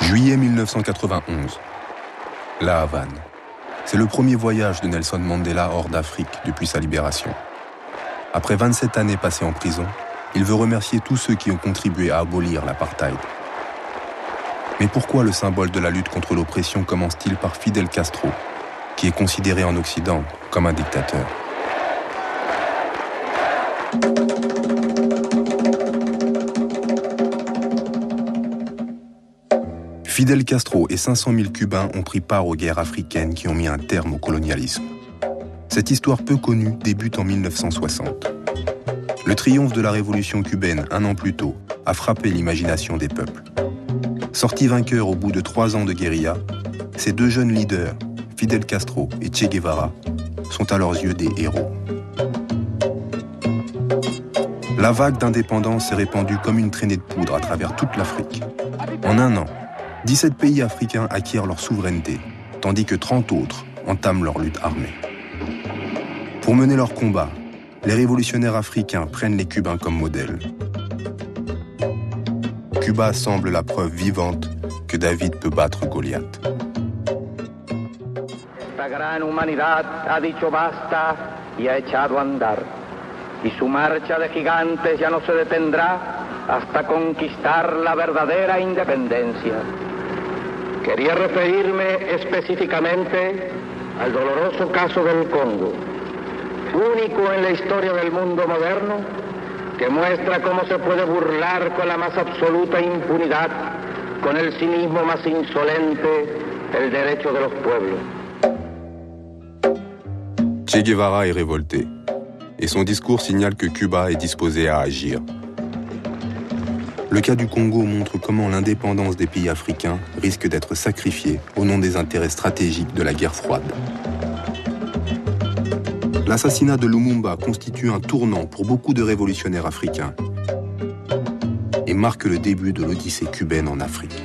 Juillet 1991. La Havane. C'est le premier voyage de Nelson Mandela hors d'Afrique depuis sa libération. Après 27 années passées en prison, il veut remercier tous ceux qui ont contribué à abolir l'apartheid. Mais pourquoi le symbole de la lutte contre l'oppression commence-t-il par Fidel Castro, qui est considéré en Occident comme un dictateur ? Fidel Castro et 500 000 Cubains ont pris part aux guerres africaines qui ont mis un terme au colonialisme. Cette histoire peu connue débute en 1960. Le triomphe de la révolution cubaine, un an plus tôt, a frappé l'imagination des peuples. Sortis vainqueurs au bout de 3 ans de guérilla, ces deux jeunes leaders, Fidel Castro et Che Guevara, sont à leurs yeux des héros. La vague d'indépendance s'est répandue comme une traînée de poudre à travers toute l'Afrique. En un an, 17 pays africains acquièrent leur souveraineté, tandis que 30 autres entament leur lutte armée. Pour mener leur combat, les révolutionnaires africains prennent les Cubains comme modèle. Cuba semble la preuve vivante que David peut battre Goliath. Esta gran humanidad ha dicho basta y ha echado a andar. Y su marcha de gigantes ya no se detendrá hasta conquistar la verdadera independencia. Quería referirme específicamente al doloroso caso del Congo, único en la historia del mundo moderno, que muestra cómo se puede burlar con la más absoluta impunidad, con el cinismo más insolente, el derecho de los pueblos. Che Guevara est révolté, et son discours signale que Cuba est disposé à agir. Le cas du Congo montre comment l'indépendance des pays africains risque d'être sacrifiée au nom des intérêts stratégiques de la guerre froide. L'assassinat de Lumumba constitue un tournant pour beaucoup de révolutionnaires africains et marque le début de l'odyssée cubaine en Afrique.